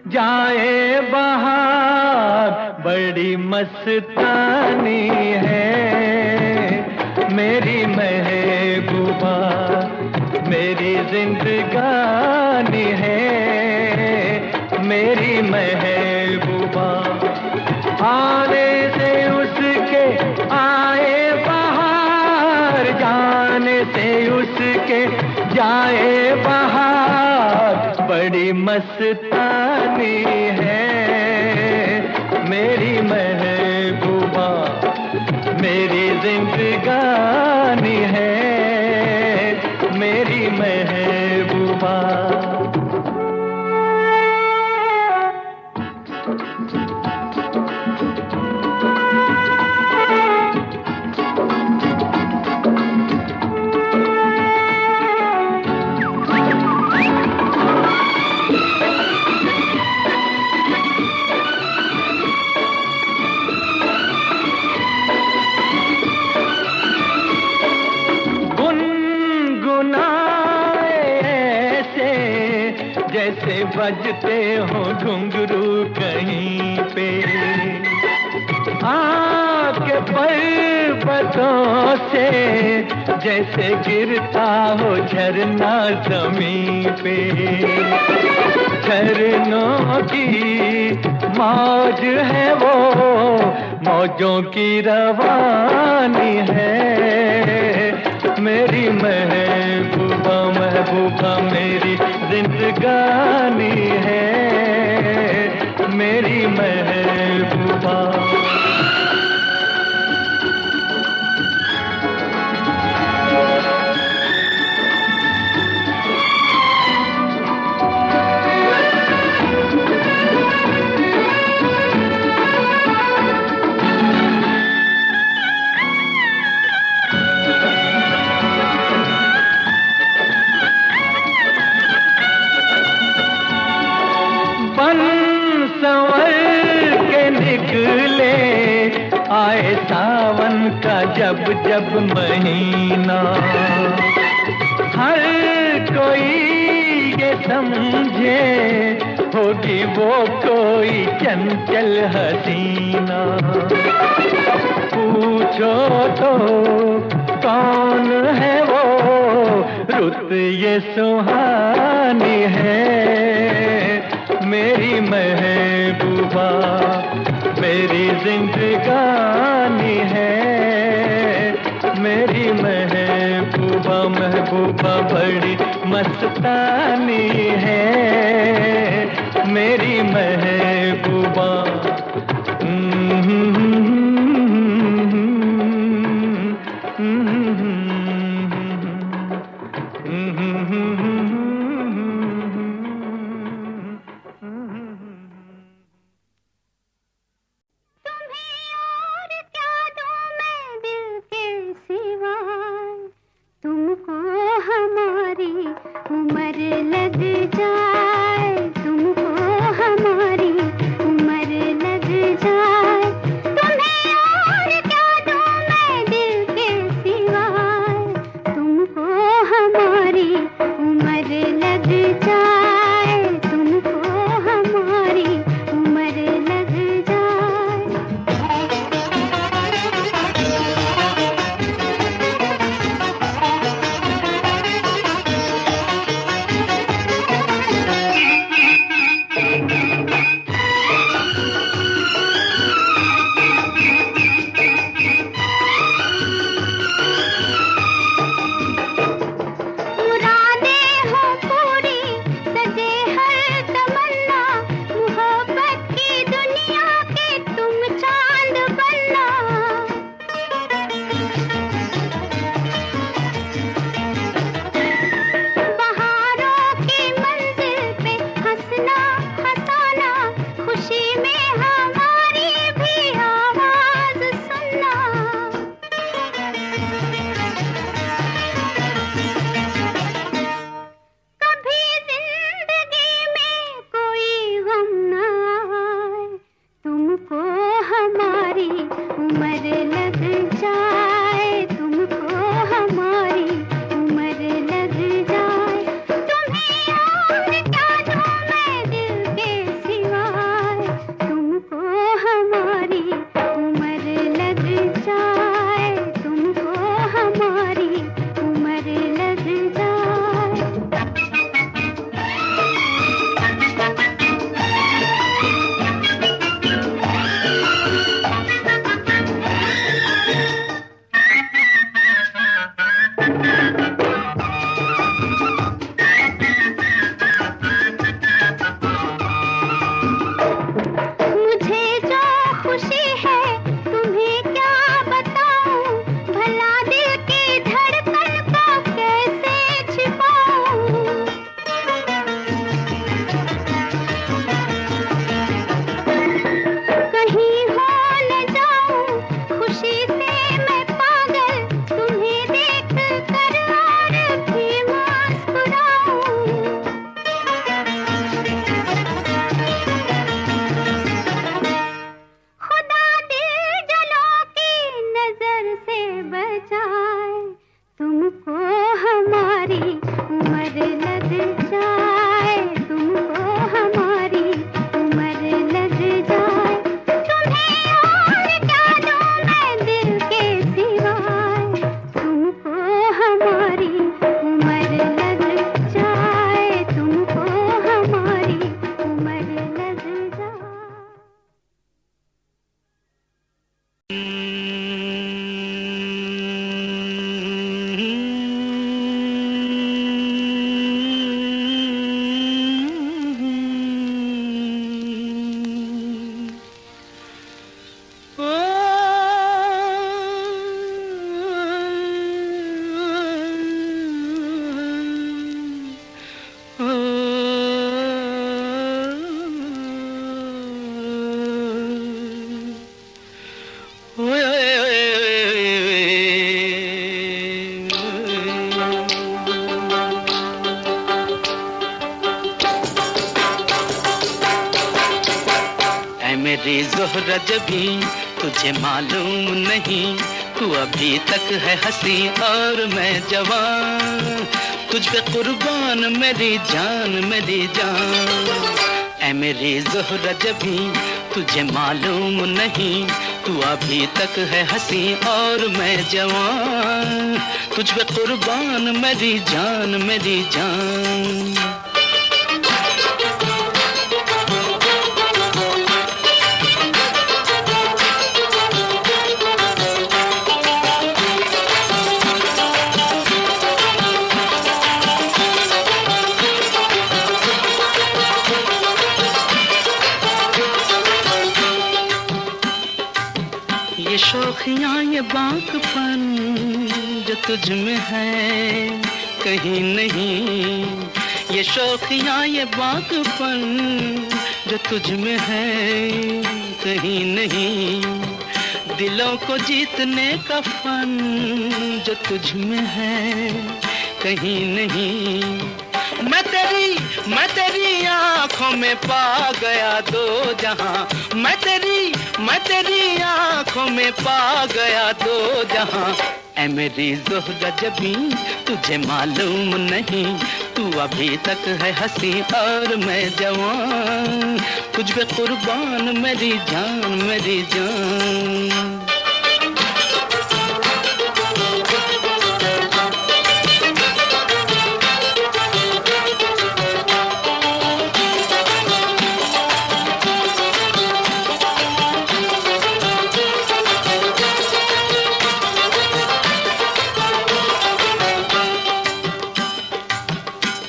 जाए बहार, बड़ी मस्तानी है मेरी महबूबा, मेरी जिंदगानी है मेरी महबूबा। आने से उसके आए बहार, जाने से उसके जाए बहार, बड़ी मस्तानी है मेरी महबूबा, मेरी जिंदगानी है मेरी महबूबा। जैसे बजते हो घुंघरू कहीं पे, आके पर्वतों से जैसे गिरता हो झरना ज़मीन पे। झरनों की मौज है वो, मौजों की रवानी है मेरी महबूबा, महबूबा मेरी जिंदगानी है मेरी महबूबा। निकले आए सावन का जब जब महीना, हर कोई ये समझे होगी वो कोई चंचल हसीना। पूछो तो कौन है वो रुत ये सुहानी है मेरी महबूबा, मेरी जिंदगानी है मेरी महबूबा, महबूबा बड़ी मस्तानी है मेरी महबूबा। मुरादे मेरी ज़ोहरा जबी तुझे मालूम नहीं, तू अभी तक है हंसी और मैं जवान, तुझ पे कुर्बान मेरी जान मेरी जान। ऐ मेरी ज़ोहरा जबी तुझे मालूम नहीं, तू अभी तक है हंसी और मैं जवान, तुझ पे कुर्बान मेरी जान मेरी जान। ये शौखियाँ ये बाँकपन जो तुझ में है कहीं नहीं, ये शौखियाँ ये बाँकपन जो तुझ में है कहीं नहीं, दिलों को जीतने का फन जो तुझ में है कहीं नहीं। मैं तेरी आँखों में पा गया दो जहां, मैं तेरी आँखों में पा गया दो जहां। ऐ मेरी ज़ोहरा जबी तुझे मालूम नहीं, तू अभी तक है हंसी और मैं जवान, तुझ पे कुर्बान मेरी जान मेरी जान।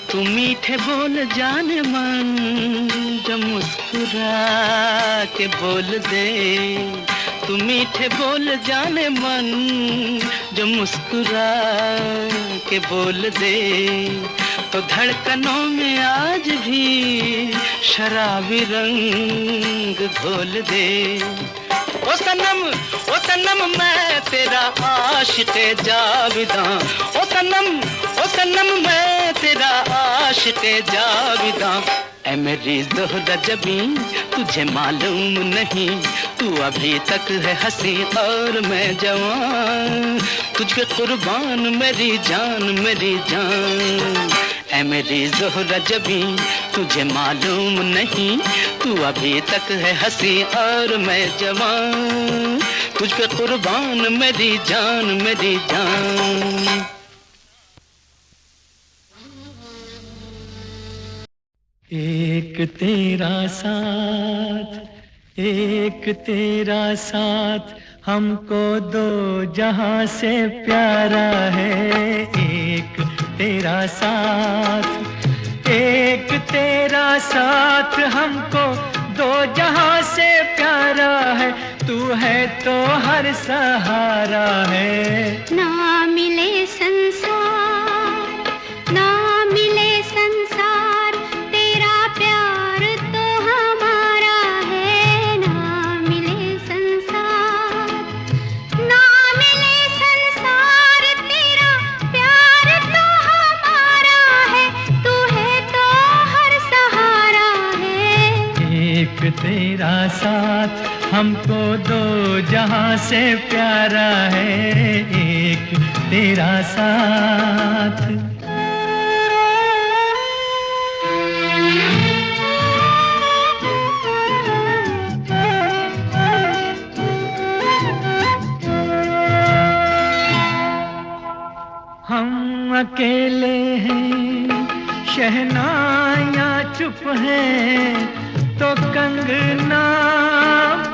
तू मीठे बोल जाने मन जो मुस्कुरा के बोल दे, तू मीठे बोल जाने मन जो मुस्कुरा के बोल दे, तो धड़कनों में आज भी शराबी रंग घोल दे। ओ सनम मैं तेरा आशिक़े जाविदां, ओ सनम मैं तेरा आशिक़े जाविदां। ऐ मेरी ज़ोहरा जबी तुझे मालूम नहीं, तू अभी तक है हंसी और मैं जवान, तुझ पे कुर्बान मेरी जान मेरी जान। ऐ मेरी ज़ोहरा जबी तुझे मालूम नहीं, तू अभी तक है हंसी और मैं जवान, तुझ पे कुर्बान मेरी जान मेरी जान। एक तेरा साथ, एक तेरा साथ हमको दो जहां से प्यारा है। एक तेरा साथ, एक तेरा साथ हमको दो जहां से प्यारा है, तू है तो हर सहारा है। ना मिले संसार, ना मिले संसार, तेरा प्यार तो हमारा है। ना मिले संसार, ना मिले संसार, तेरा प्यार तो हमारा है, तू है तो हर सहारा है। एक तेरा साथ हमको दो जहां से प्यारा है। एक तेरा साथ। हम अकेले हैं, शहनाइयाँ चुप हैं, तो कंगना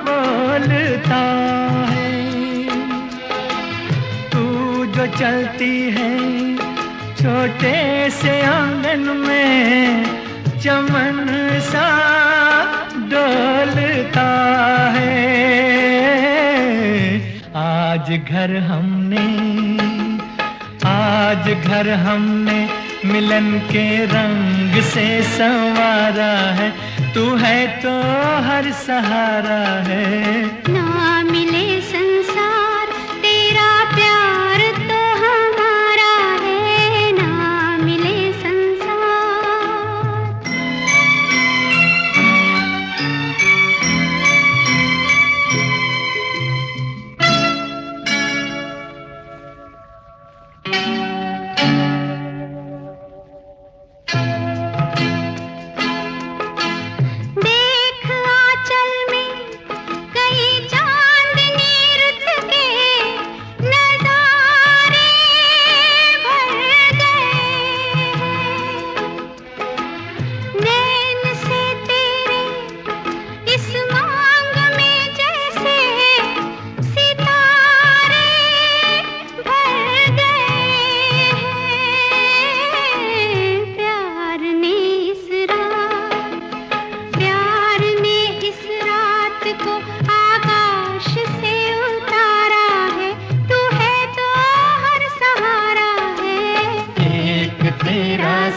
बोलता है। तू जो चलती है छोटे से आंगन में, चमन सा डोलता है। आज घर हमने मिलन के रंग से संवारा है, तू है तो हर सहारा है। ना मिले संसार, तेरा प्यार तो हमारा है। ना मिले संसार।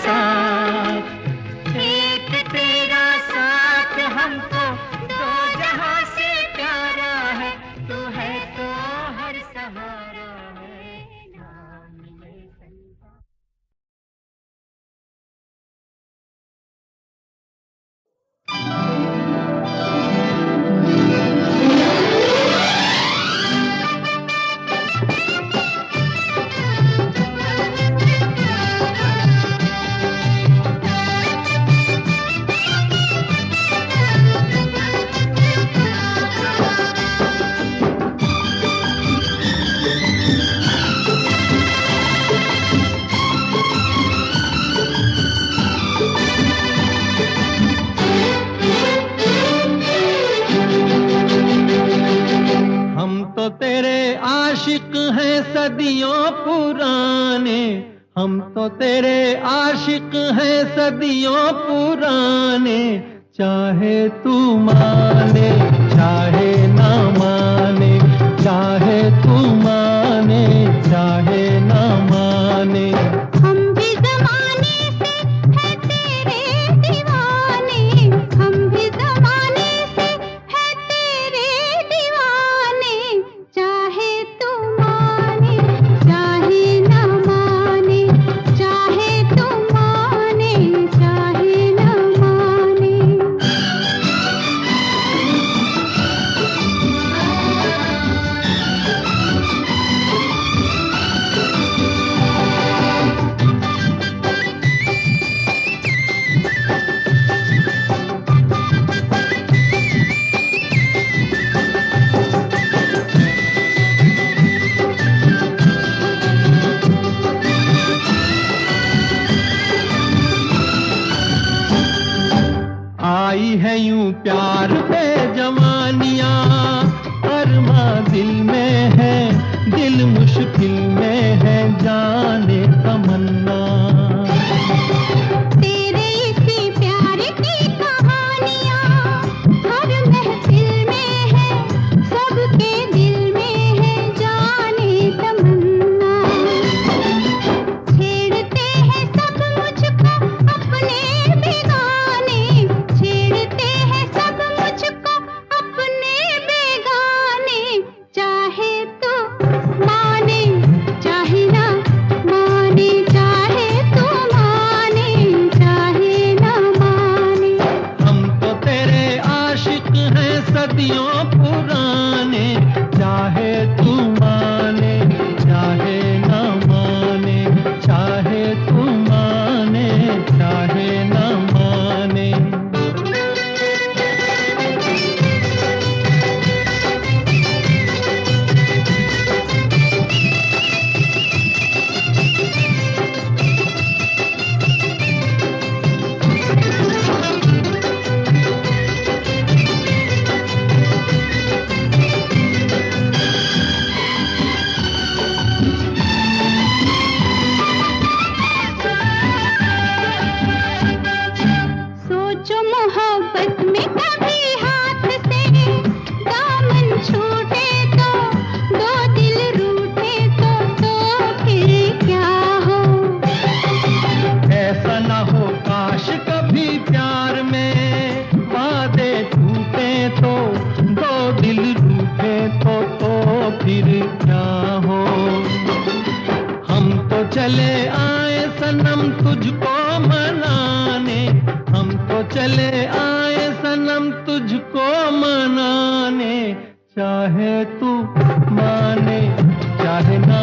साथ। एक तेरा साथ हमको दो जहां से प्यारा है, तू है तो हर सहारा है, ना मिले संसार। तेरे आशिक हैं सदियों पुराने, हम तो तेरे आशिक हैं सदियों पुराने, चाहे तू माने चाहे ना माने, चाहे तू माने चाहे ना माने। हम भी ज़माने से है तेरे दीवाने, हम भी ज़माने से है तेरे दीवाने, चाहे तू माने चाहे ना माने, चाहे तू माने चाहे ना माने। आई है यूं प्यार पे जवानियां, अरमा दिल में है, दिल मुश्किल में है, जाने तमन्ना। तेरे इसी प्यार की कहानियां हर महफिल में है, सबके दिल में है, जाने तमन्ना। छेड़ते हैं सब मुझको अपने बेगाने, छेड़ते हैं सब मुझको अपने बेगाने, चाहे तो माने चाहे ना माने, चाहे तो माने चाहे ना माने। हम तो तेरे आशिक हैं सदियों पुराने, चाहे तू माने चाहे ना माने, चाहे तू माने चाहे ना माने। सोचो मोहब्बत में कभी हाथ से दामन छूटे तो, दो दिल रूठे तो फिर क्या हो। ऐसा ना हो काश कभी प्यार में वादे टूटे तो, दो दिल रूठे तो फिर क्या हो। हम तो चले आए सनम तुझको मनाने, हम तो चले आए सनम तुझको मनाने, चाहे तू माने चाहे ना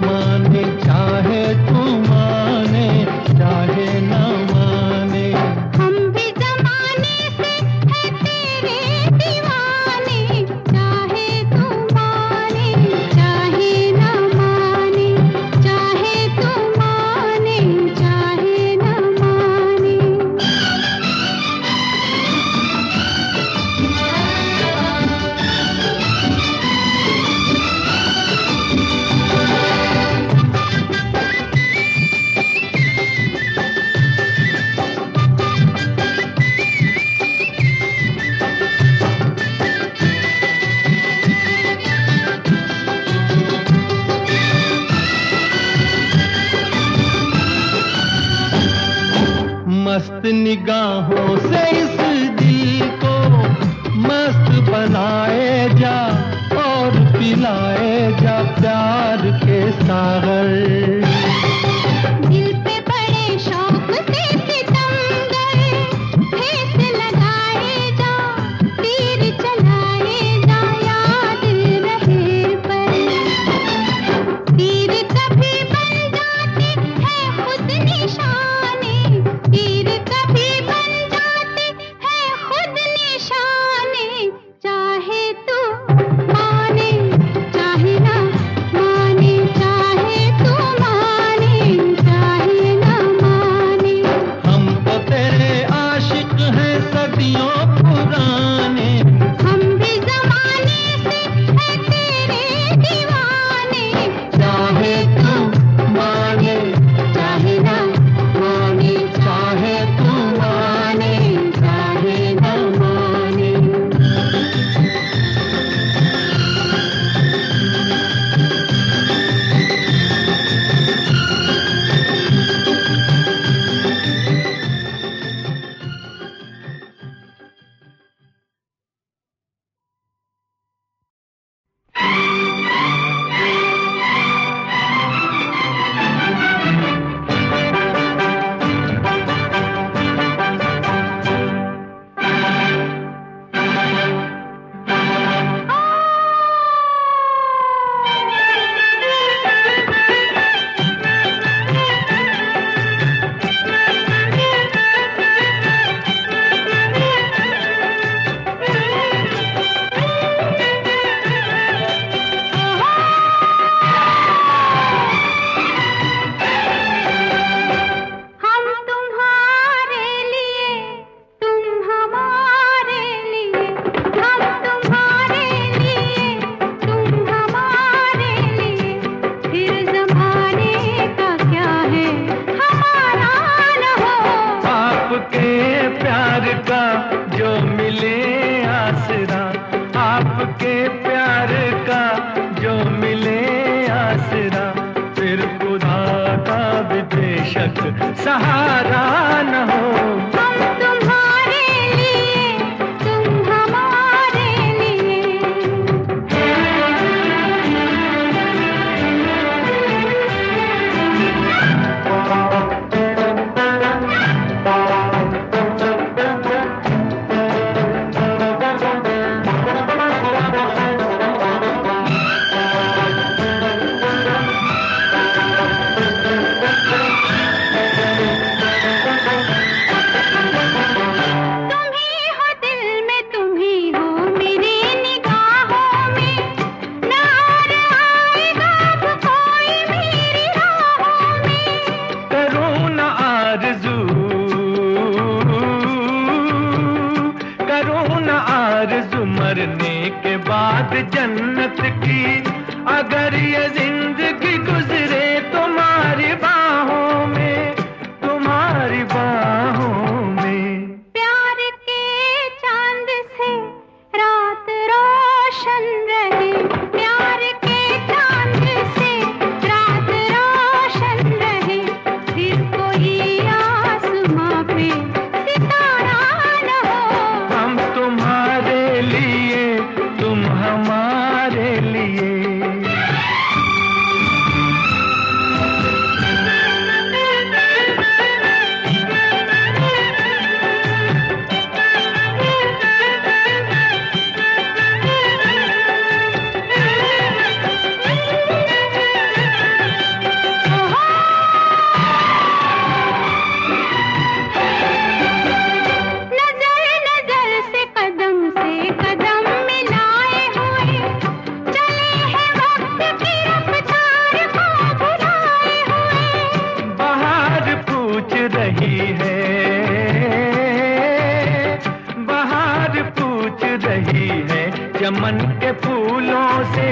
माने, चाहे तू माने चाहे ना माने। हम भी ज़माने से है तेरे दीवाने, चाहे तू माने चाहे ना माने, चाहे तू माने चाहे ना माने। मस्त निगाहों से इस दिल को मस्त बनाए जा और पिलाए जा प्यार के सागर। दिल पे बड़े शौक से सितमगर ठेस लगाए जा, तीर चलाए जा, याद रहे पर तीर कभी बन जाते हैं खुद निशाने, तीर कभी बन जाते हैं खुद निशाने। चाहे तू माने चाहे ना माने, चाहे तू माने चाहे ना माने। हम तो तेरे आशिक हैं सदियों पुराने, हम भी जमाने से हैं तेरे दीवाने। चाहे तू माने चाहे ना माने, चाहे तू माने चाहे ना माने। हम तुम्हारे लिए तुम हमारे लिए, हम तुम्हारे लिए तुम हमारे लिए, फिर जमाने का क्या है हमारा न हो। आपके प्यार का जो मिले आसरा, आपके प्यार का जो मिले आसरा, फिर खुदा का भी बेशक सहारा न हो। हम तुम्हारे लिए तुम हमारे लिए। तुम ही हो दिल में, तुम ही हो मेरी निगाहों में, न और आएगा अब कोई मेरी राहों में। करूँ न आरज़ू मरने के बाद जन्नत की, अगर ये जिंदगी गुजरे तुम्हारी बाहों में, तुम्हारी बाहों में। प्यार के चांद से रात रोशन रहे, प्यार के चांद से रात रोशन रहे, फिर कोई आसमां पे सितारा न हो। हम तुम्हारे लिए तुम हमारे लिए। नजर नजर से कदम मिलाए हुए, चले हैं वक्त की रफ्तार को भुलाए हुए। बाहर पूछ रही है, बाहर पूछ रही है चमन के फूलों से,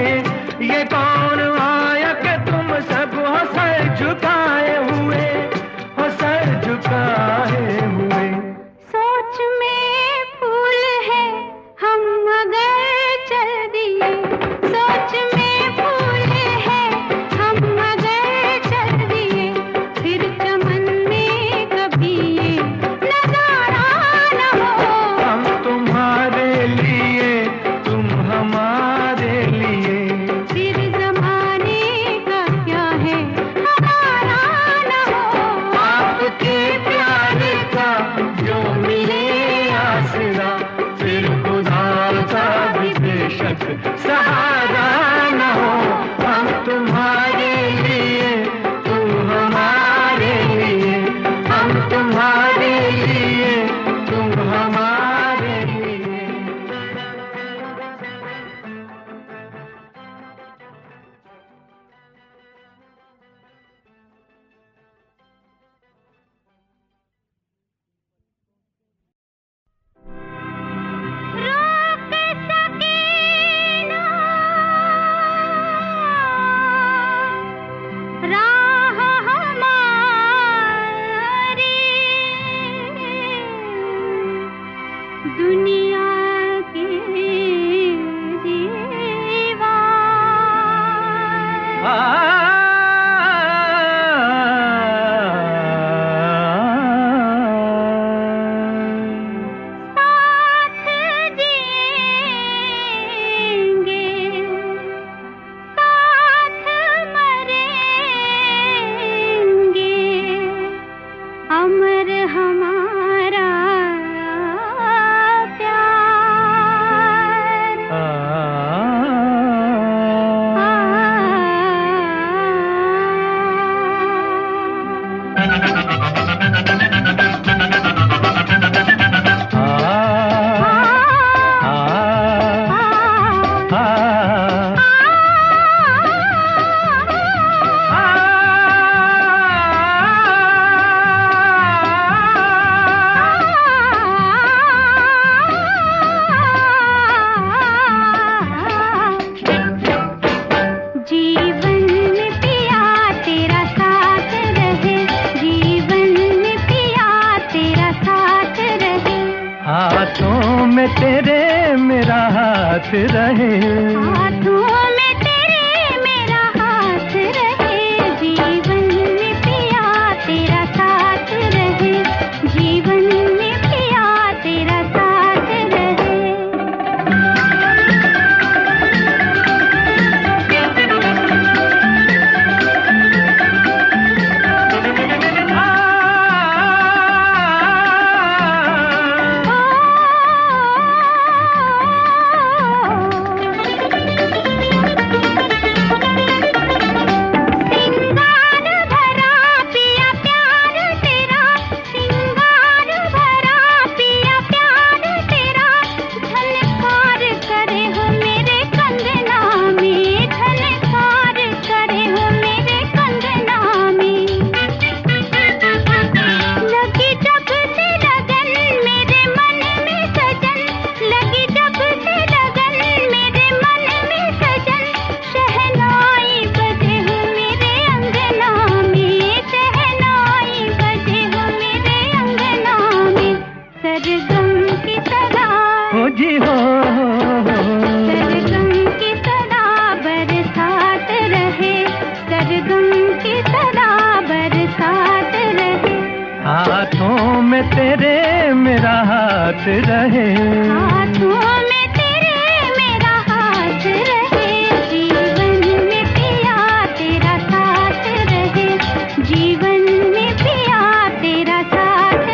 ये कौन आया कि तुम सब हो सर झुकाए हुए, हो सर झुकाए हुए। सोच में फूल है हम मगर चल दिए, सोच में फूल है हम मगर चल दिए, फिर चमन में कभी ये अमर हमारा प्यार। हाथों में तेरे मेरा हाथ रहे, हाथों में तेरे मेरा हाथ रहे, जीवन में पिया तेरा साथ रहे, जीवन में पिया तेरा साथ रहे। हाथों में तेरे मेरा हाथ रहे, हाथों में तेरे मेरा हाथ रहे, जीवन में पिया तेरा साथ रहे, जीवन में पिया तेरा साथ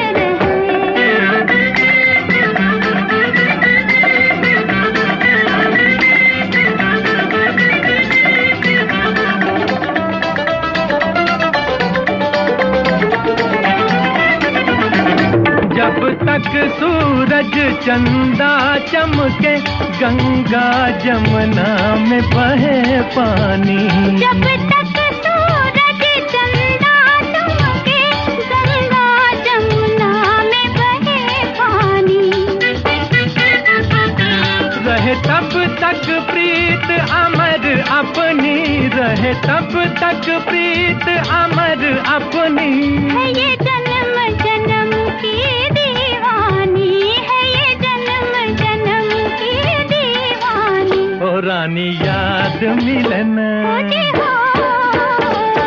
जब तक सूरज चंदा चमके, गंगा जमुना में बहे पानी। जब तक सूरज चंदा चमके, गंगा जमुना में बहे पानी। रहे तब तक प्रीत अमर अपनी, रहे तब तक प्रीत अमर अपनी। है ये जन्म जन्म की दीवानी, है ये जन्म जन्म की दीवानी। ओ रानी याद मिलन,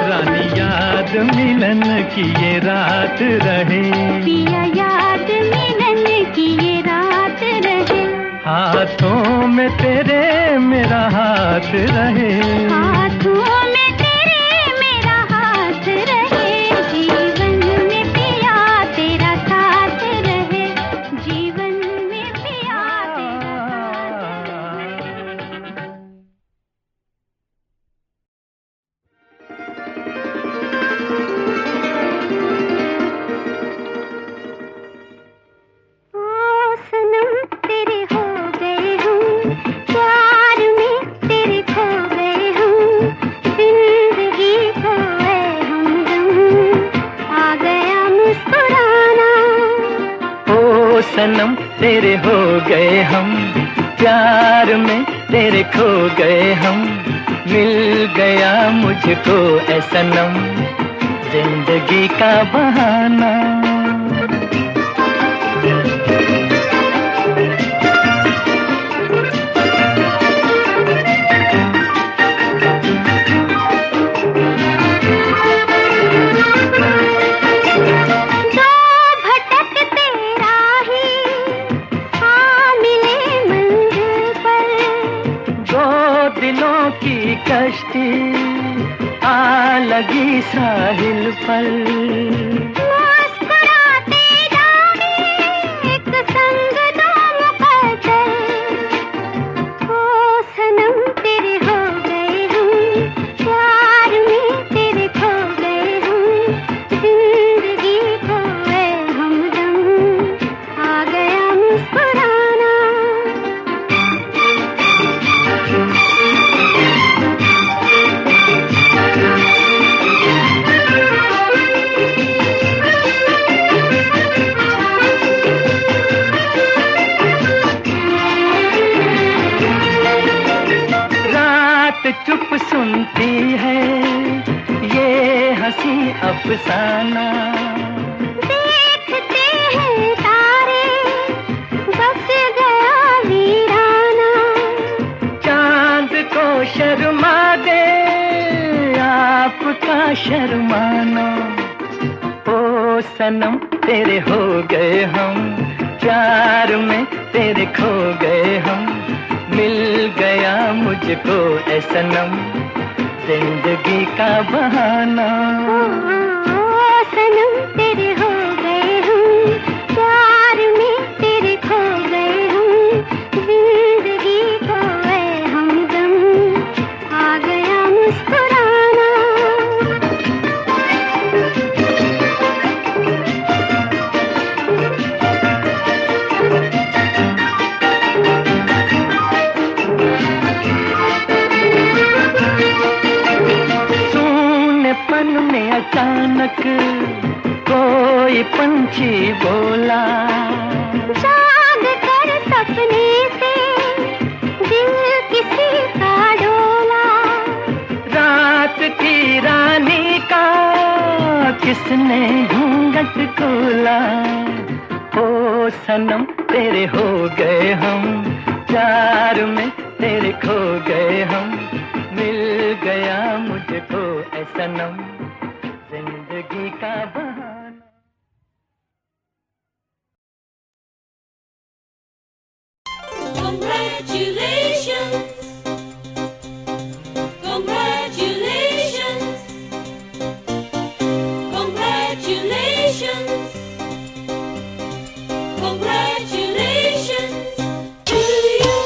रानी याद मिलन की ये रात रहे, पिया याद मिलन की ये रात रहे। हाथों में तेरे मेरा हाथ रहे, हाथों में तेरे मेरा हाथ रहे, जीवन में पिया तेरा साथ रहे, जीवन में पिया तेरा साथ। ओ सनम तेरे हो गए हम, प्यार में तेरे खो गए हम, जिंदगी को है हमदम, आ गया मुस्कुराना। ओ सनम तेरे हो गए हम, प्यार में तेरे खो गए हम, मिल गया मुझको ऐ सनम जिंदगी का बहाना। कश्ती आ लगी साहिल पर, मुस्कुराए अफसाना। देखते हैं तारे बस गया वीराना। चांद को शर्मा दे आपका शर्माना। ओ सनम तेरे हो गए हम, प्यार में तेरे खो गए हम। मिल गया मुझको ऐ सनम जिंदगी का बहाना। ओ सनम तेरे हो गए हम, प्यार में तेरे खो गए हम। जिंदगी को ऐ हमदम आ गया मुस्कुराना। सूनेपन में अचानक कोई पंछी बोला। जाग कर सपने से दिल किसी का डोला। रात की रानी का किसने घूंघट खोला। ओ सनम तेरे हो गए हम, प्यार में तेरे खो गए हम। मिल गया मुझको ऐ सनम जिंदगी का बहाना। Congratulations, congratulations, congratulations, congratulations to you.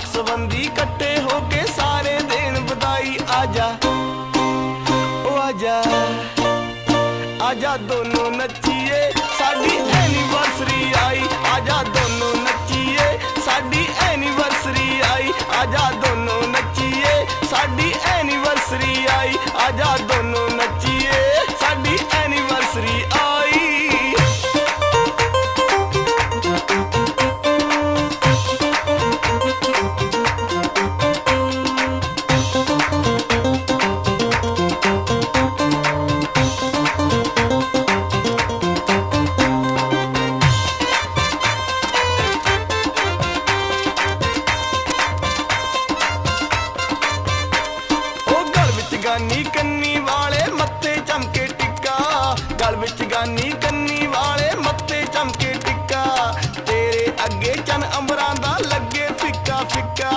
संबंधी इकट्ठे होके सारे देन बधाई। आजा ओ आजा आजा दोनों नचिए साडी एनिवर्सरी आई। आजा दोनों नचिए साडी एनिवर्सरी आई। आजा दोनों नचिए साडी एनिवर्सरी आई। आजा दोनों नचिए साडी एनिवर्सरी आई। गानी कन्नी वाले मत्थे चमके टिक्का। गल विच गानी कन्नी वाले मत्थे चमके टिक्का। तेरे अगे चन अंबरां दा लगे फिक्का फिक्का।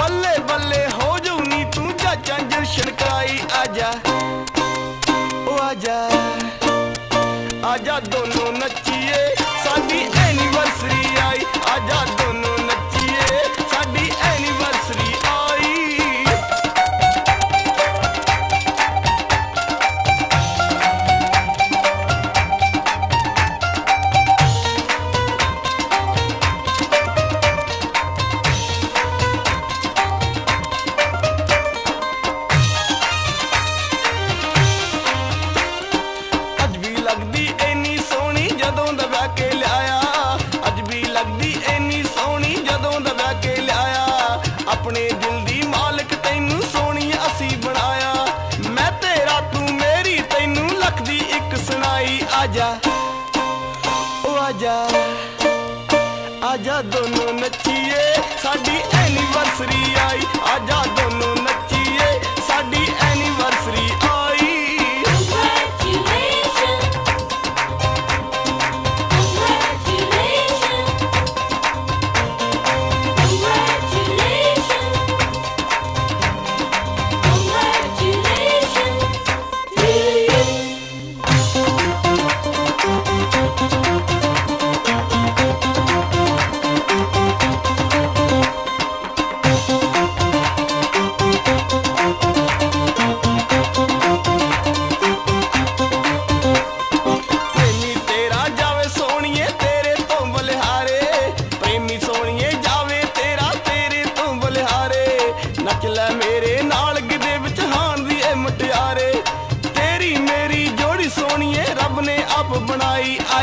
बल्ले बल्ले हो जाऊ नी तू चाचा जशन कराई। आजा ओ आजा आजा दोनों नचिए साडी एनिवर्सरी आई। आजा दोनों नचिए साडी एनिवर्सरी आई। अपने दिल दी मालिक तैनू सोनी असी बनाया। मैं तेरा तू मेरी तैनू लख दी एक सुनाई। आजा ओ आजा आजा दोनों नचिए साडी एनिवर्सरी आई। आजा दोनों नचिए साडी एनिवर्सरी आई।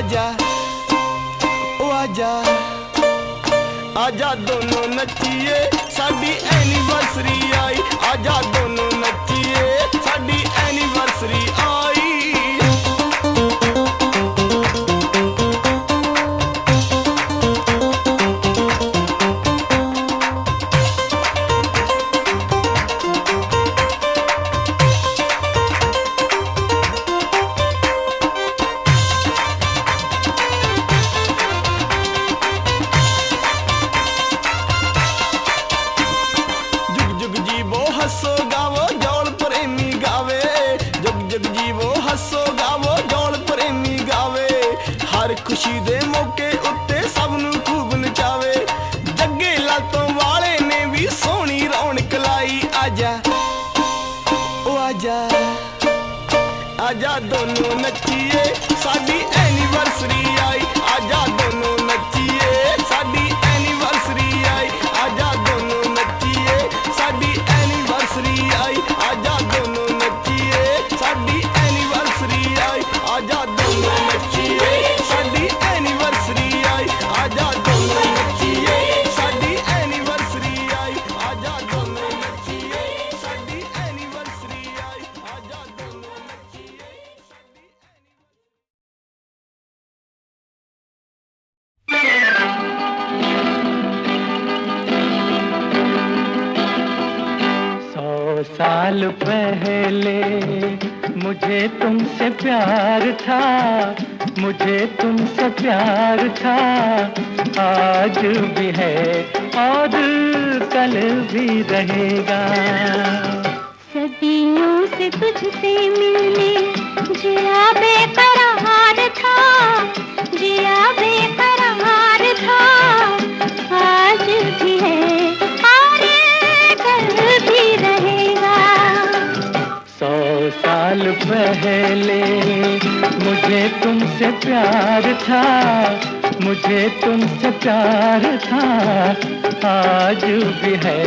आजा ओ आजा आजा दोनों नचिए साडी एनिवर्सरी आई आजा दोनों नचिए साडी एनिवर्सरी आई हसो गावो जौल प्रेमी गावे जग जग जीवो हसो गावो जौल प्रेमी गावे हर खुशी दे मौके उत्ते सब नू खूब नचावे जग्गे लातों वाले ने भी सोहनी रौनक लाई आजा ओ आजा आजा दोनों नचिए साडी एनिवर्सरी आई आजा दोनों नचिए साडी एनिवर्सरी आई आजा दोनों नचिए साडी एनिवर्सरी आई आजा दोनों नचिए साडी एनिवर्सरी आई आजा दोनों नचिए साडी एनिवर्सरी आई आजा दोनों नचिए साडी एनिवर्सरी आई आजा दोनों नचिए साडी एनिवर्सरी आई आजा दोनों नचिए साल पहले मुझे तुमसे प्यार था मुझे तुमसे प्यार था आज भी है और कल भी रहेगा सदियों से तुझसे मिलने जिया बेकरार था जिया बेकरार था आज भी है और कल भी रहेगा 100 साल पहले मुझे तुमसे प्यार था मुझे तुमसे प्यार था आज भी है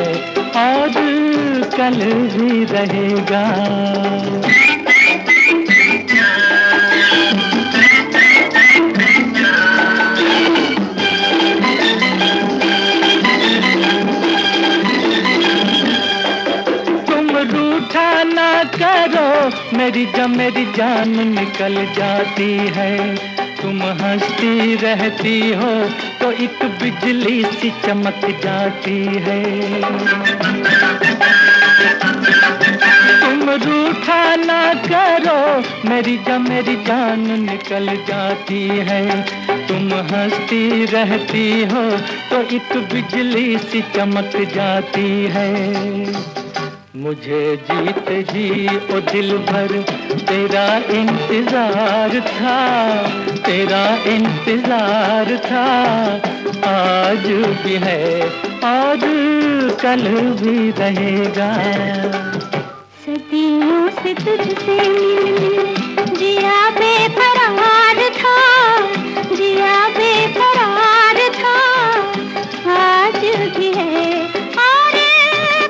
और कल भी रहेगा ना करो मेरी जान निकल जाती है तुम हंसती रहती हो तो एक बिजली सी चमक जाती है तुम रूठा ना करो मेरी जान निकल जाती है तुम हंसती रहती हो तो एक बिजली सी चमक जाती है मुझे जीते जी ओ दिल भर तेरा इंतजार था आज भी है और कल भी रहेगा सदियों से तुझसे मिलने जिया बेकरार था जिया बेकरार था आज भी है और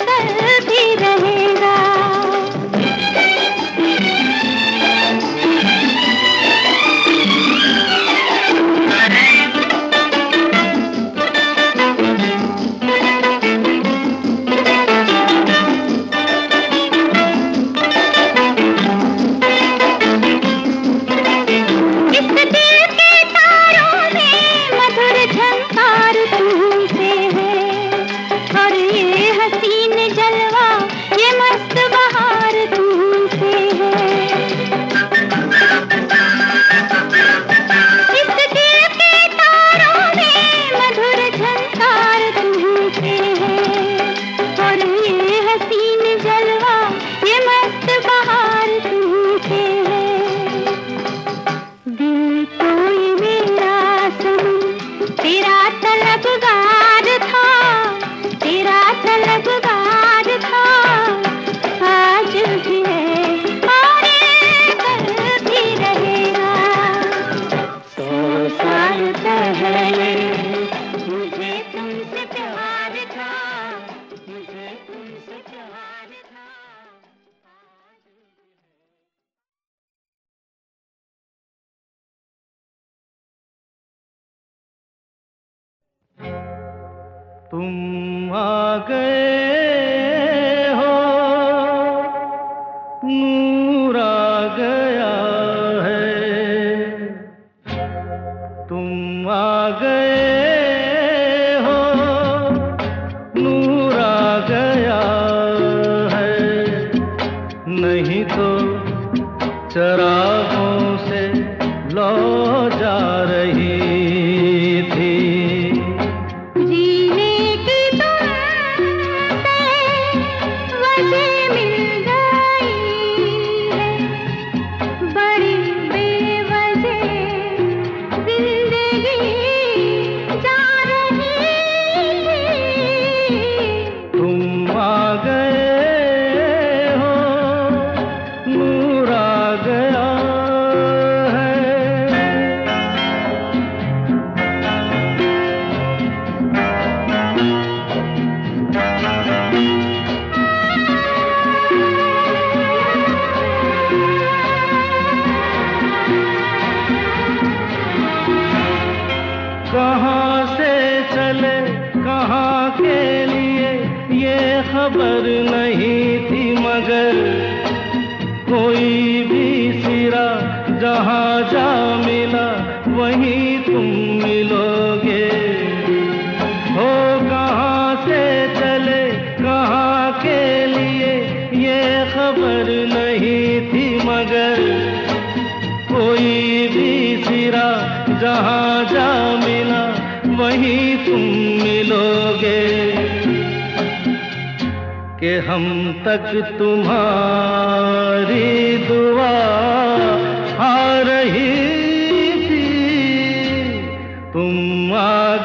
कल भी रहेगा तुम आ गए हो, नूर आ गया है। तुम आ गए हो, नूर आ गया है। नहीं तो चरागों से लौ जा रही थी। जीने की तुमसे वजह मिल गई है, बड़ी बेवजह जिंदगी जा रही थी। तुम आ गए हो, नूर आ गया है। कहाँ से चले कहाँ के लिए ये खबर नहीं थी, मगर कोई भी सिरा जहाँ जा मिला वहीं तुम मिलोगे। हो कहाँ से चले कहाँ के लिए ये खबर नहीं थी, मगर कोई भी सिरा जहाँ जा मिला वहीं तुम मिलोगे। कि हम तक तुम्हारी दुआ आ रही थी। तुम आ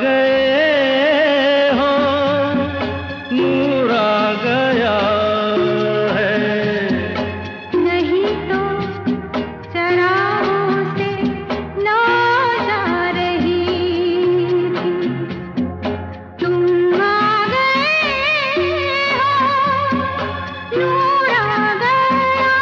गए हो, नूर आ गया है। नहीं तो चरागों से लौ जा रही थी। तुम आ गए हो, नूर आ गया।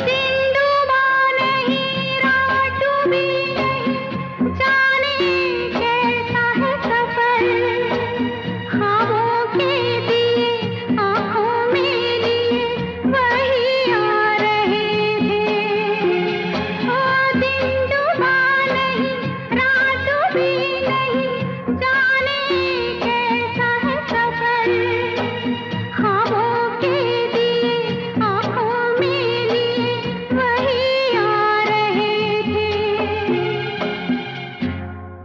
दिन डूबा नहीं, रात डूबी नहीं, जाने कैसा है सफर। ख्वाबों के दिए आँखों में लिए वही आ रहे थे। ओ दिन डूबा नहीं, रात डूबी नहीं, जाने कैसा है सफर। ख्वाबों के दिए आँखों में लिए वही आ रहे थे।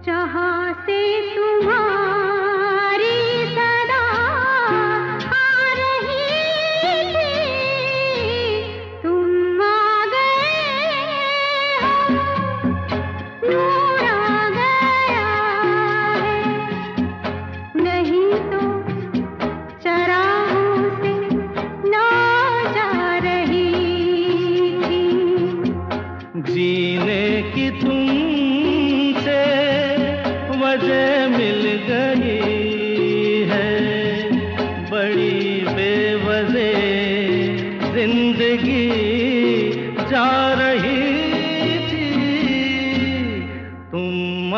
जहाँ से तुम्हारी सदा आ रही थी। तुम आ गए हो, नूर आ गया है। नहीं तो चरागों से लौ जा रही थी। जीने की तुमसे वजह मिल गई है, बड़ी बेवजह जिंदगी जा रही थी। तुम आ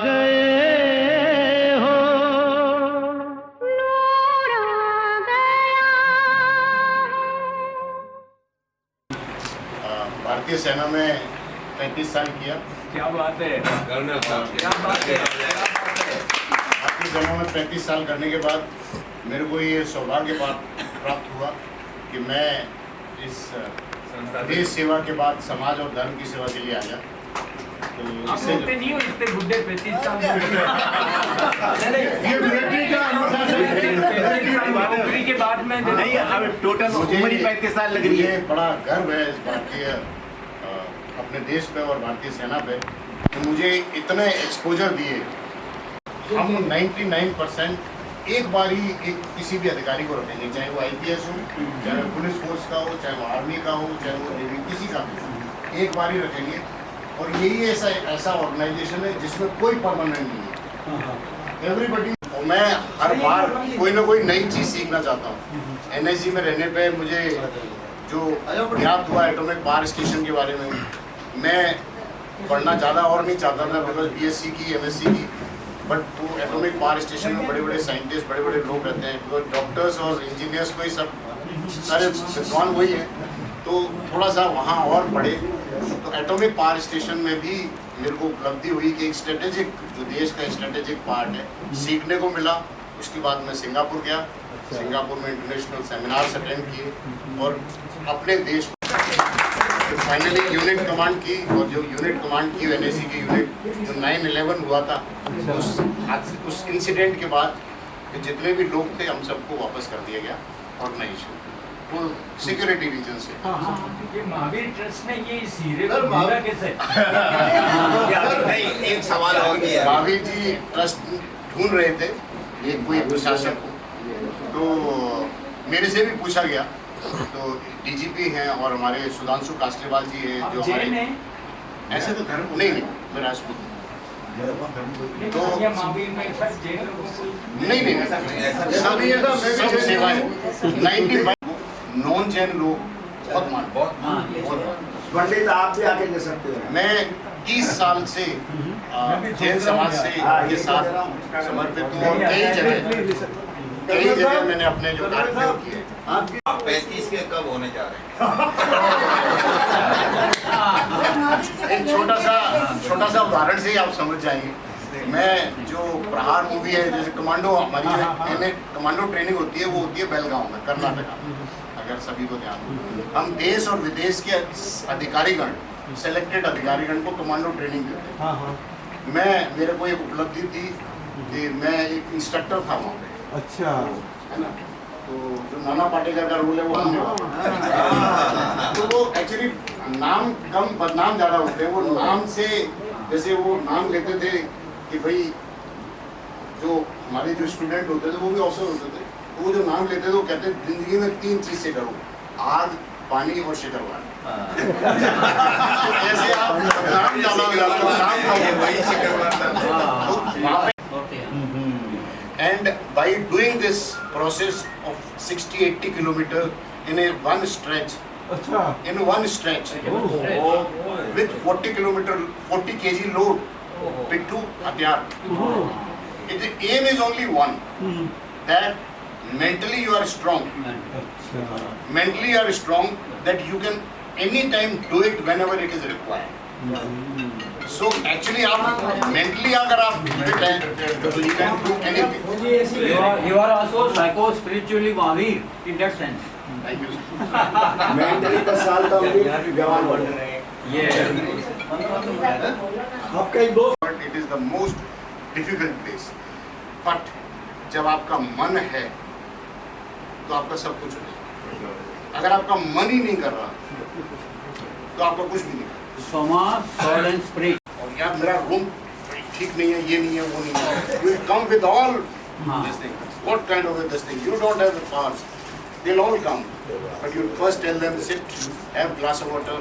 गए हो, नूर आ गया। भारतीय सेना में 35 साल किया। क्या बात है कर्नल साहब, क्या बात है। भारतीय सेना में 35 साल करने के बाद मेरे को ये सौभाग्य प्राप्त हुआ कि मैं इस देश सेवा के बाद समाज और धर्म की सेवा के लिए आया। तो आप इससे होते नहीं हो इतने बुढ़े 35 साल ये मिलिट्री का नौकरी के बाद में नहीं, अब टोटल उम्र ही 35 साल लग रही है। मुझे बड़ा गर्व है इस भारतीय अपने देश पे और भारतीय सेना पे कि मुझे इतने एक्सपोजर दिए। हम 99% एक बार ही एक किसी भी अधिकारी को रखेंगे, चाहे वो IPS हो, चाहे वो पुलिस फोर्स का हो, चाहे वो आर्मी का हो, चाहे वो नेवी, किसी का भी एक बार ही रखेंगे और यही ऐसा ऑर्गेनाइजेशन है जिसमें कोई परमानेंट नहीं है, एवरीबडी। और मैं हर बार कोई ना कोई नई चीज़ सीखना चाहता हूँ। NIC में रहने पे मुझे जो याद हुआ एटॉमिक पावर स्टेशन के बारे में, मैं पढ़ना ज़्यादा और नहीं चाहता था बिकॉज BSc की MSc की, बट वो एटॉमिक पावर स्टेशन में बड़े बड़े साइंटिस्ट, बड़े बड़े लोग रहते हैं, बिकॉज डॉक्टर्स और इंजीनियर्स को ही सब सारे विद्वान वही हैं, तो थोड़ा सा वहाँ और पढ़े। तो एटॉमिक पावर स्टेशन में भी मेरे को उपलब्धि हुई कि एक स्ट्रेटेजिक, जो देश का स्ट्रेटेजिक पार्ट है, सीखने को मिला। उसके बाद मैं सिंगापुर गया, सिंगापुर में इंटरनेशनल सेमिनार्स अटेंड किए और अपने देश को फाइनली यूनिट कमांड की। और जो यूनिट कमांड की NIC की यूनिट, जो 9/11 हुआ था, उस इंसिडेंट के बाद जितने भी लोग थे हम सबको वापस कर दिया गया ऑर्गेनाइजेशन, वो सिक्योरिटी रीजन से। ये महावीर ट्रस्ट ने ये हीरे को ढूंढा कैसे? नहीं, एक सवाल और भी है। महावीर जी ट्रस्ट ढूंढ रहे थे ये कोई प्रशासन को, तो मेरे से भी पूछा गया। तो DGP हैं और हमारे सुधांशु कासलेवाल जी हैं जो हमारे, ऐसे तो धर्म नहीं, मैं राजपूत। तो महावीर में सब जैन लोगों को नहीं सब सेवाएं 95 नॉन जैन लोग बहुत मान। पंडित आप भी आके दे सकते हैं। मैं 30 साल से जैन समाज से के साथ समर्पित हूँ और कई जगह मैंने अपने जो कार्यक्रम किए। आप 35 के कब होने जा रहे हैं? एक छोटा सा उदाहरण से ही आप समझ जाएंगे। मैं जो प्रहार मूवी है, जैसे कमांडो, हमारी जो कमांडो ट्रेनिंग होती है वो होती है बेलगांव में, कर्नाटका। अगर सभी को ध्यान हो, हम देश और विदेश के अधिकारीगण, सेलेक्टेड अधिकारीगण को कमांडो ट्रेनिंग देते हैं। मेरे को एक उपलब्धि थी कि मैं एक इंस्ट्रक्टर था वहाँ पे। अच्छा, है ना, तो जो नाना पाटेकर का रोल है वो हमने तो वो एक्चुअली नाम कम बदनाम ज़्यादा होते हैं। वो नाम से, जैसे वो नाम लेते थे कि भाई जो हमारे जो स्टूडेंट होते थे वो भी अफसर होते थे, तो वो जो नाम लेते थे वो कहते थे जिंदगी में 3 चीज़ से डरो, आग, पानी और शिकरवार। तो ऐसे आप नाम ज़्यादा हो जाता है, नाम का वो वही Shikarwar. And by doing this process of 60-80 kilometer in one stretch, with 40 kg load, Pittu Hatyar. The aim is only one, that mentally you are strong. Mentally you are strong, that you can anytime do it whenever it is required. So actually आप mentally अगर आप fit हैं तो you can do anything. You are also psycho-spiritually Mahavir in that sense. Thank you. Mentally 10 साल का जवान बन रहे हैं। आपका एक दोस्त, but it is the most difficult place. But जब आपका मन है तो आपका सब कुछ हो जाएगा। अगर आपका मन ही नहीं कर रहा तो आपका कुछ भी नहीं। Soma, soul and spirit. और यार मेरा रूम ठीक नहीं है, ये नहीं है, वो नहीं है। You come with all this thing. What kind of this thing? You don't have the powers. They'll all come. But you first tell them sit, have glass of water.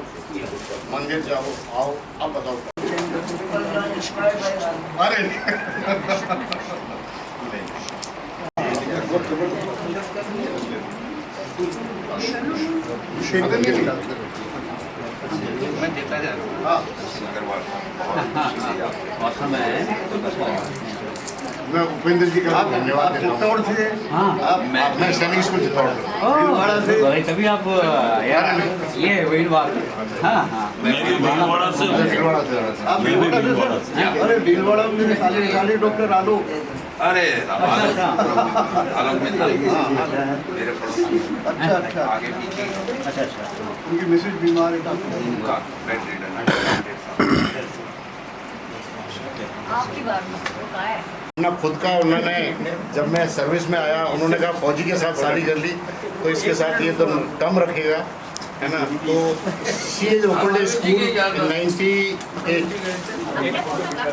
मंदिर जाओ, आओ, अब बताओ। अरे मैं देखता जा रहा हूँ। मौसम है। मैं उपेंद्र जी का धन्यवाद देता हूँ। मैं सैनिक स्कूल चित्तौड़ वही तभी आप यार ये वही बात। हाँ हाँ। अरे भीलवाड़ा में मेरे खाली डॉक्टर आलोक। अरे आलोक में मेरे पड़ोसी। अच्छा आगे पीछे। अच्छा उनकी मिसेज बीमार है। उनका बेड रिडन है। आपकी बात का है अपना खुद का उन्होंने, जब मैं सर्विस में आया उन्होंने कहा फौजी के साथ शादी कर ली तो इसके साथ ये तो कम रखेगा, है ना। तो she is opened school in 98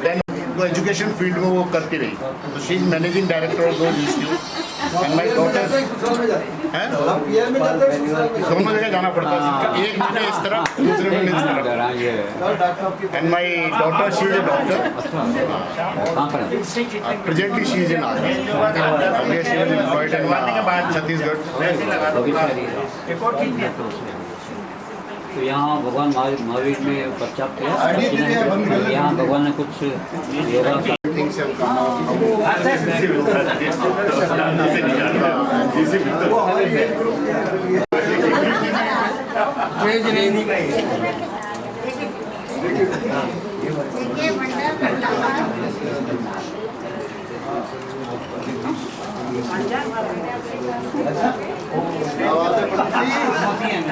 then वो एजुकेशन फील्ड में वो करती रही। तो she is managing director of two institute and my daughter दोनों जगह जाना पड़ता है, एक महीने इस तरफ दूसरे महीने इस तरफ। And my daughter she is a doctor, presently she is in army, she is employed in Chhattisgarh. तो यहाँ भगवान महावीर में बच्चा यहाँ भगवान ने कुछ योगा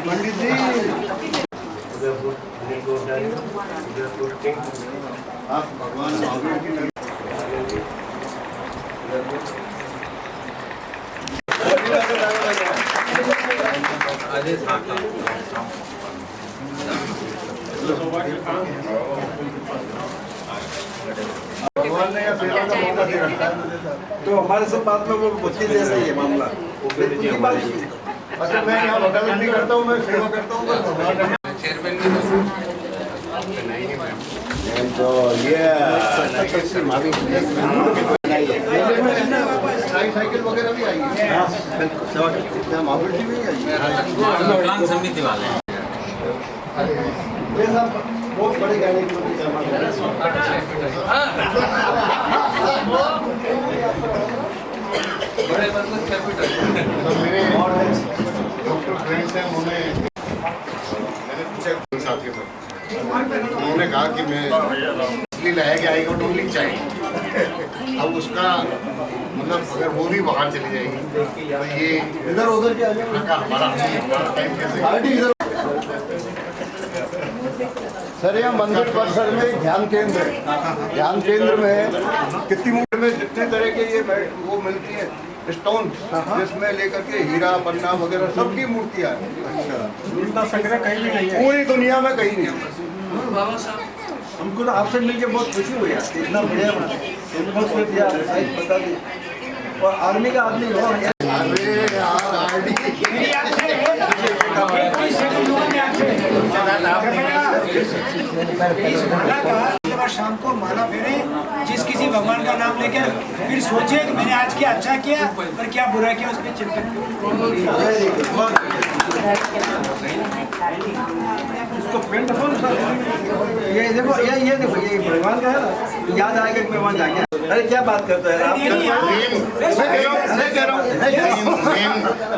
पंडित जी आप भगवान महावीर की भगवान ने यह सेवा का मौका दे रखा है, तो हमारे सब बात में वो बच्चे जैसा ही है मामला। अच्छा, मैं यहाँ वकालत नहीं करता हूँ, मैं सेवा करता हूँ। तो ये साइकिल वगैरह भी आई है, महावीर जी भी आई है, समिति वाले बहुत बड़े गाड़ी की मेरे डॉक्टर फ्रेंड्स हैं, मैंने पूछा साथियों से, उन्होंने कहा कि मैं इसलिए लाया कि आई गॉट ओनली चाहिए। अब उसका मतलब अगर वो भी बाहर चली जाएगी तो ये इधर उधर क्या हमारा टाइम कैसे? सर, यहाँ मंदिर परिसर में ध्यान केंद्र है। ध्यान केंद्र में कितनी मूर्ति में जितने तरह के ये वो मिलती है स्टोन, जिसमें लेकर के हीरा पन्ना वगैरह सबकी मूर्तियाँ हैं। इतना संग्रह कहीं भी नहीं है, पूरी दुनिया में कहीं नहीं है। हमको तो आपसे मिलकर बहुत खुशी हुई है, इतना बढ़िया दिया बता दी। और आर्मी का आदमी हो शाम को माला फेरे, जिस किसी भगवान का नाम लेकर फिर सोचे कि मैंने आज क्या अच्छा किया और क्या बुरा किया, उस पर चिंतन। ये देखो, ये देखो, ये भगवान का है ना, याद आएगा कि भगवान जाके। अरे क्या बात करते हैं आप?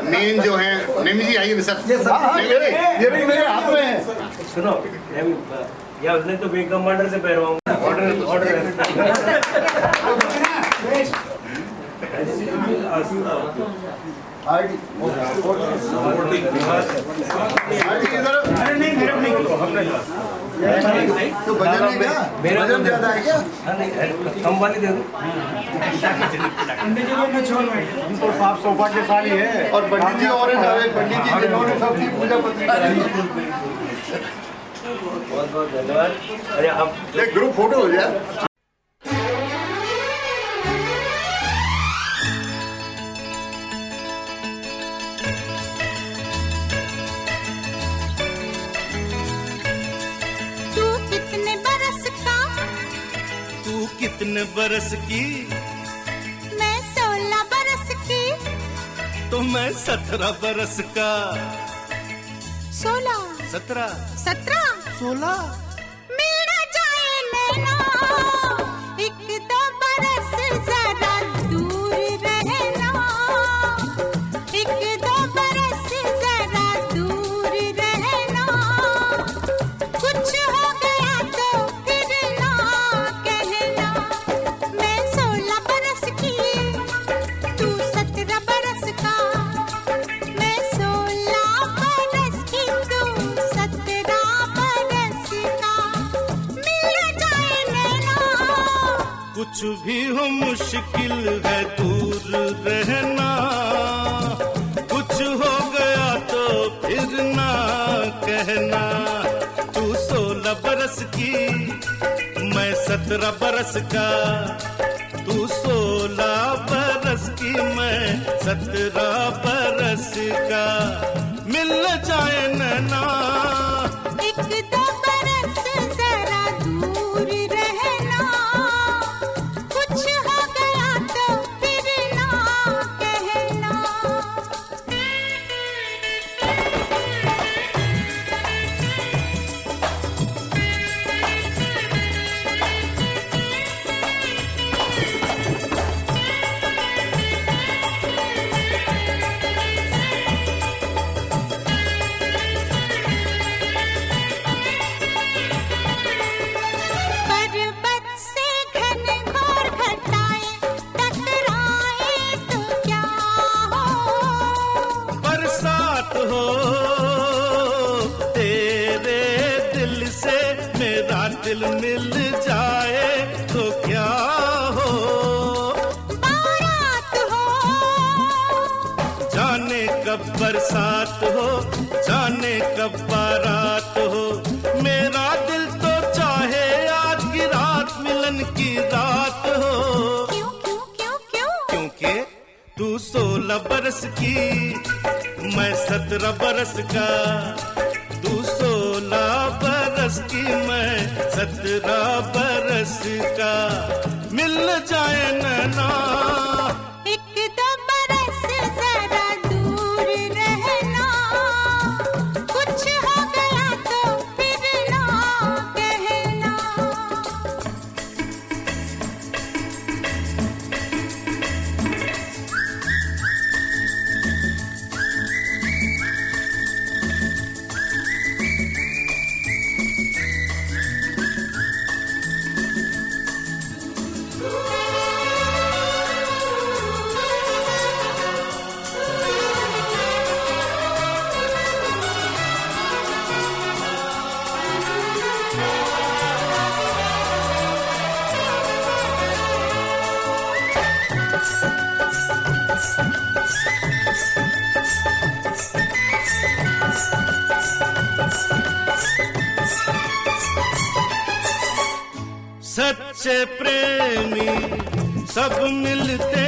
मेन जो है नेम जी, आइए सर, ये भी मेरे हाथ में है। सुनो, या उसने तो बिग कमांडर से पहरवाऊंगा। ऑर्डर तो बजन ज्यादा है क्या? कम वाली दे दो। तो साफ सोफा के साली है। और पंडित जी और पंडित जी जिन्होंने सबकी पूजा पत्री कराई। बहुत बहुत धन्यवाद। अरे आप एक ग्रुप फोटो हो जाए। कितने बरस की? मैं 16 बरस की। तो मैं 17 बरस का। 16 17 17 16 मेरा जाए नैना, एक दो बरस जरा दूर रहना, एक दो बरस जरा दूर रहना, कुछ हो गया तो फिर ना कहना। मैं 16 बरस की, तू 17 बरस का। मैं 16 बरस की, तू 17 बरस का। मिल जाए नैना, कुछ भी हो मुश्किल है दूर रहना, कुछ हो गया तो फिर ना कहना। तू 16 बरस की, मैं 17 बरस का। तू 16 बरस बरस की मैं 17 बरस का मिल जाए नैना एक दो बरस जरा दूर रहना कुछ हो गया तो फिर ना कहना पर्वत से घनघोर घटाएं टकराए तो क्या हो बरसात हो तेरे दिल से मेरा दिल मिल जाए तो क्या हो बारात हो जाने कब बरसात हो जाने कब बारात हो मेरा दिल तो चाहे आज की रात मिलन की रात हो क्यों क्यों क्यों क्यों क्योंकि तू 16 बरस की मैं 17 बरस का तू 16 बरस की मैं 17 बरस का मिल जाए नैना एक दो बरस जरा दूर रहना कुछ हो गया तो फिर ना कहना सच्चे प्रेमी सब मिलते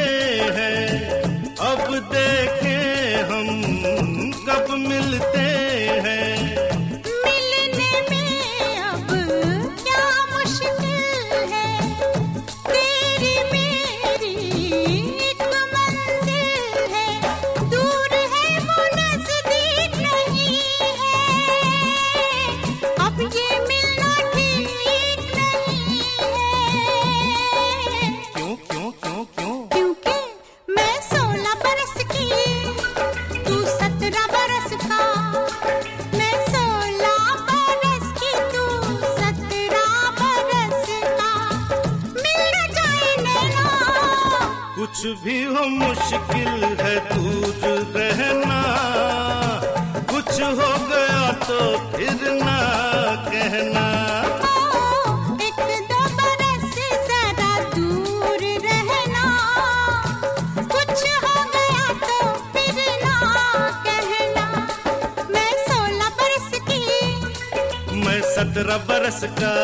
हैं अब देखें हम कब मिलते हैं मिलने में अब क्या मुश्किल है तेरी मेरी एक मंजिल है दूर है वो नजदीक नहीं है अब ये मिलना ठीक नहीं है क्यों क्यों क्यों क्यों क्योंकि मैं 16 बरस की तू 17 बरस का मैं 16 बरस की तू 17 बरस का मिल जाए नैना कुछ भी हो मुश्किल है दूर रहना कुछ हो गया तो फिर ना कहना एक दो बरस जरा दूर रहना कुछ हो गया तो फिर ना कहना मैं 16 बरस की मैं 17 बरस का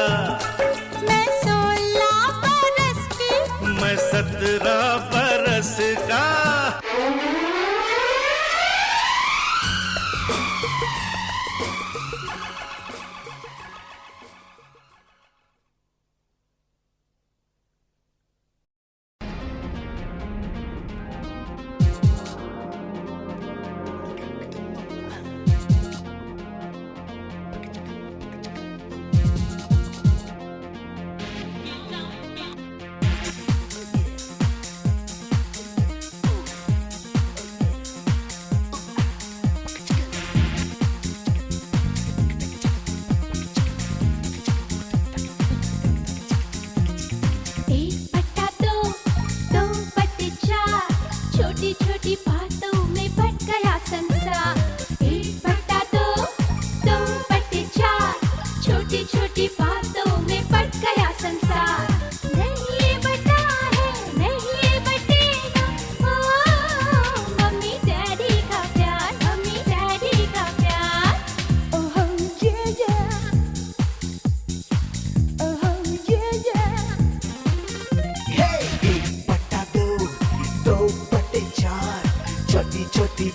मैं 16 बरस की मैं 17 बरस का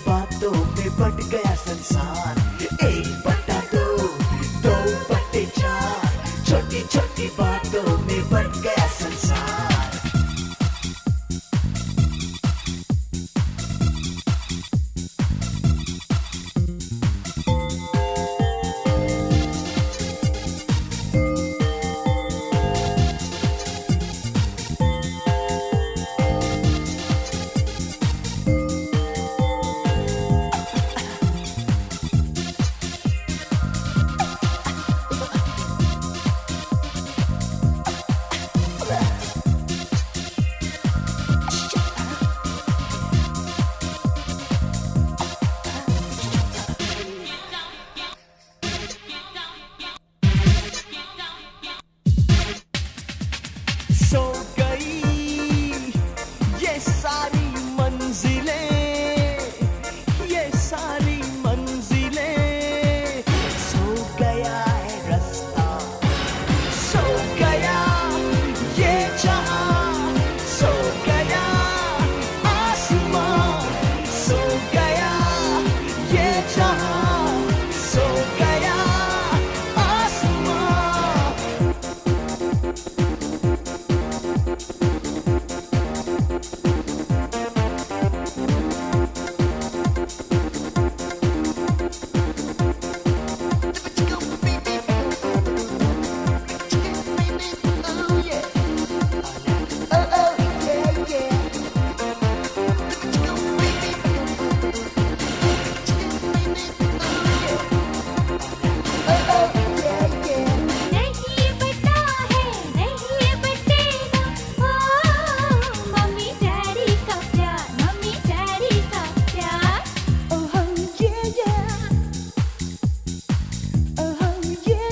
बातों में बट गया संसार। 1/2, 2/4, छोटी छोटी बातों में बट गया संसार। सो गई ये सारी मंजिलें, ये सारी मंजिलें, सो गया है रास्ता, सो गया ये जहां, सो गया आसमां, सो गया ये जहां, सो गया आसमां। नहीं बता है नहीं बतेगा, मम्मी डैडी का प्यार, मम्मी डैडी का प्यार। ओह ये ओह ये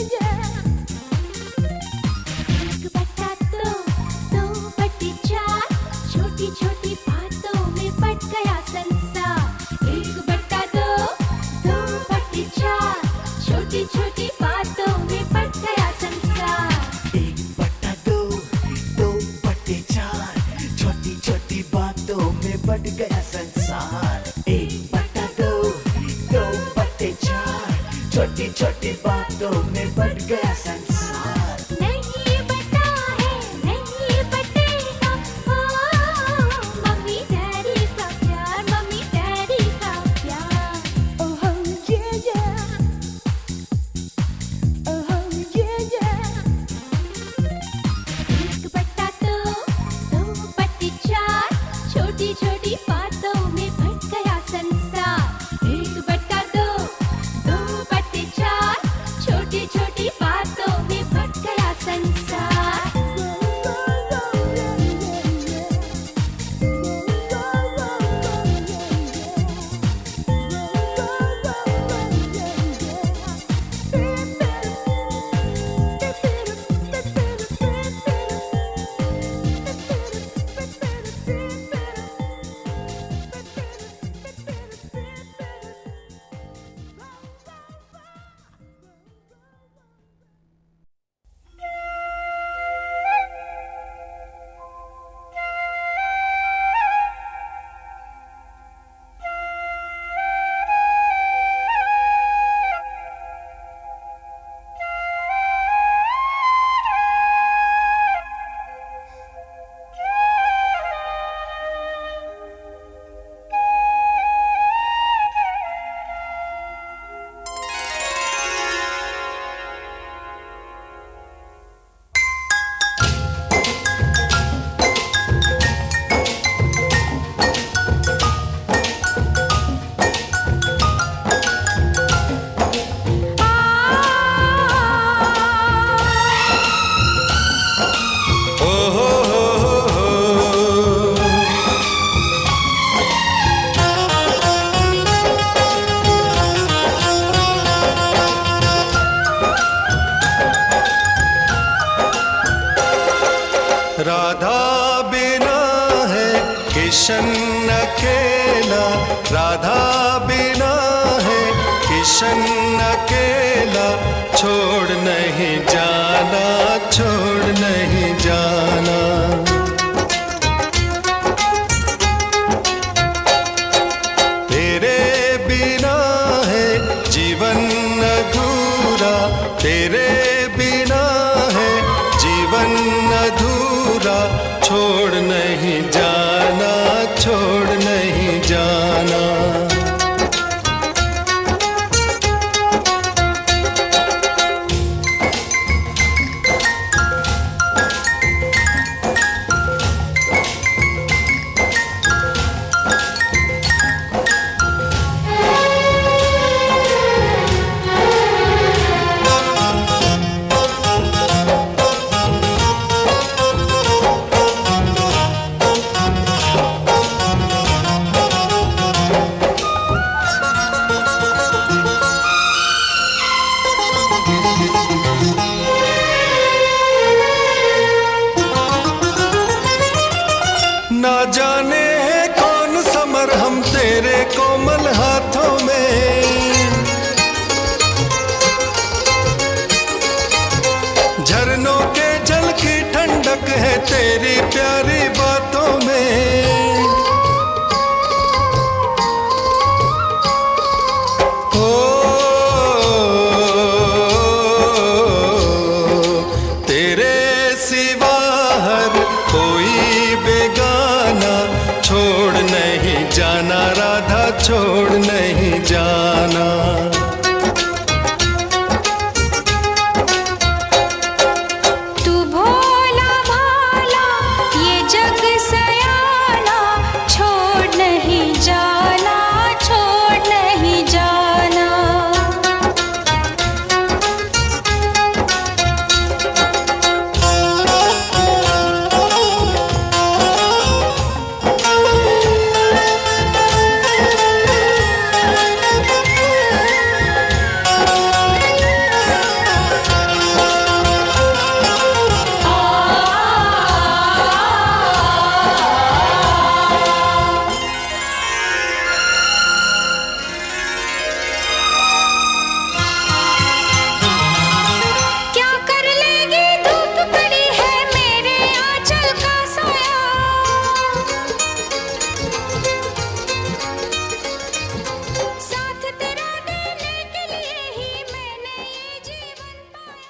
1/2, 2/4, छोटी छोटी बातों में बट गया संसार। 1/2, 2/4, छोटी छोटी बातों में बट गया संसार। 1/2, 2/4, छोटी छोटी बातों में बट गया संसार। 1/2, 2/4, छोटी छोटी बातों में बट गया संसार। नहीं बता है नहीं बतेगा, मम्मी डैडी का प्यार, मम्मी डैडी का प्यार। ओह ये ओह ये 1/2, 2/4, छोटी छोटी बातों में बट गया संसार। 1/2, 2/4, छोटी छोटी बातों में बट गया संसार। राधा बिना है किशन अकेला, राधा बिना है किशन अकेला, छोड़ नहीं जाना, छोड़ नहीं जाना। तेरे जाना। तू भोला भाला ये जग सयाना, छोड़ नहीं जाना, छोड़ नहीं जाना। क्या कर लेगी धूप पड़ी है मेरे आंचल का साया, साथ तेरा देने के लिए ही मैंने ये जीवन पाया।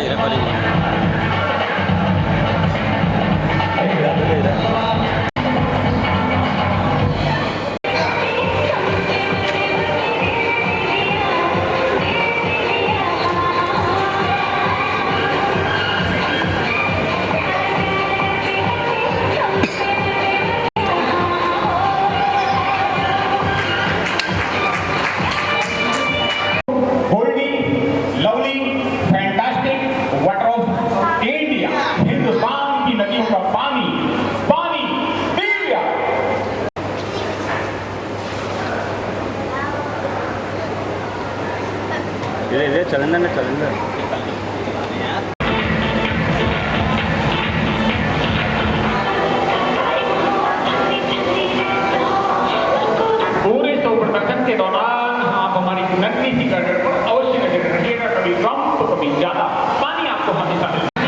पूरे शो प्रदर्शन के दौरान आप हमारी नकली सी गड़बड़ को अवश्य नजर रखिएगा, कभी कम तो कभी ज्यादा पानी आपको हमेशा मिलता है।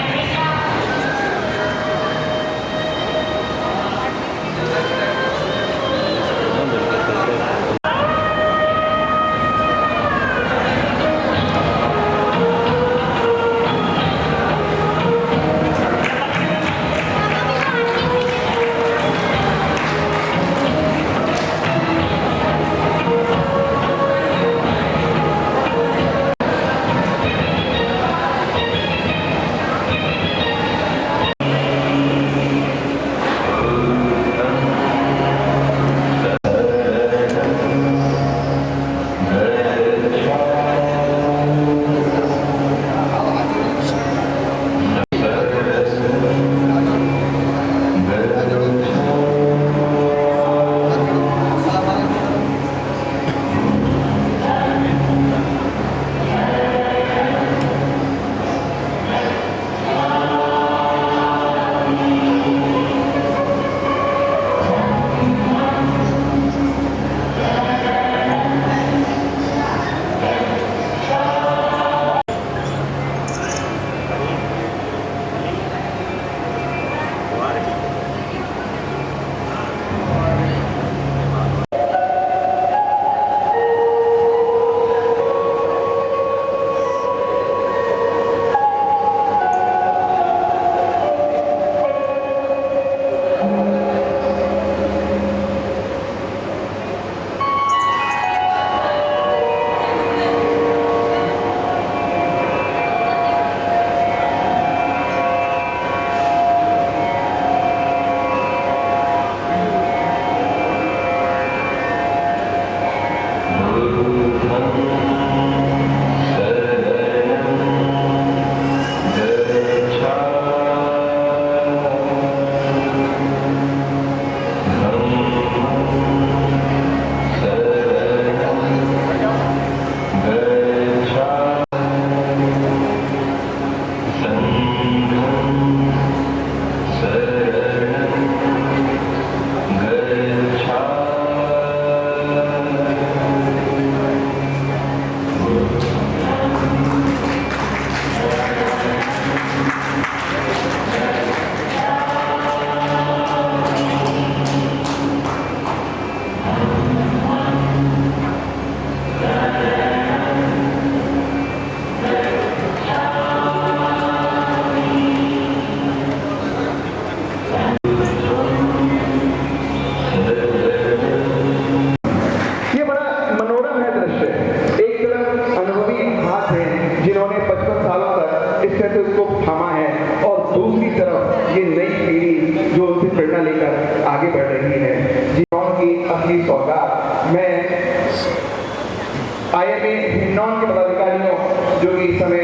IMA हिंडौन के पदाधिकारियों जो कि इस समय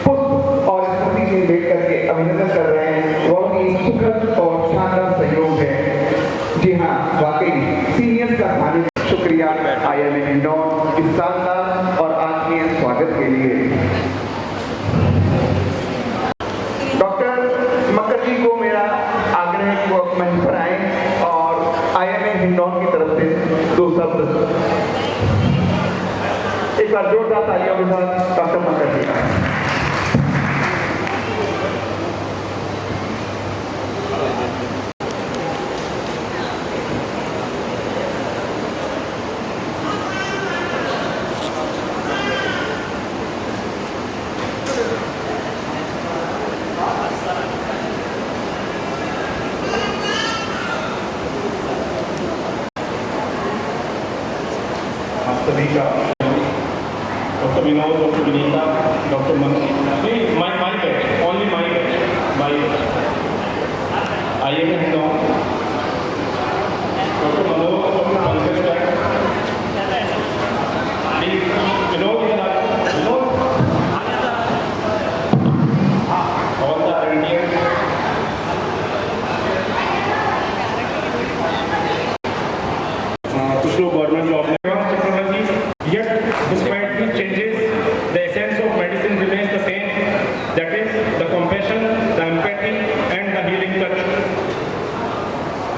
पुष्प और स्मृति चिन्ह भेंट करके अभिनंदन कर रहे हैं, बहुत ही सुखद और शानदार सहयोग है। जी हाँ, वाकई सीनियर्स का खाने शुक्रिया IMA हिंडौन इस शानदार और आत्मीय स्वागत के लिए। डॉक्टर मक्कर जी को मेरा आग्रह है कि वो मंच पर आए और IMA हिंडौन की तरफ से दो शब्द एक बार जोरदार तालियों के साथ डॉक्टर मक्कर जी का।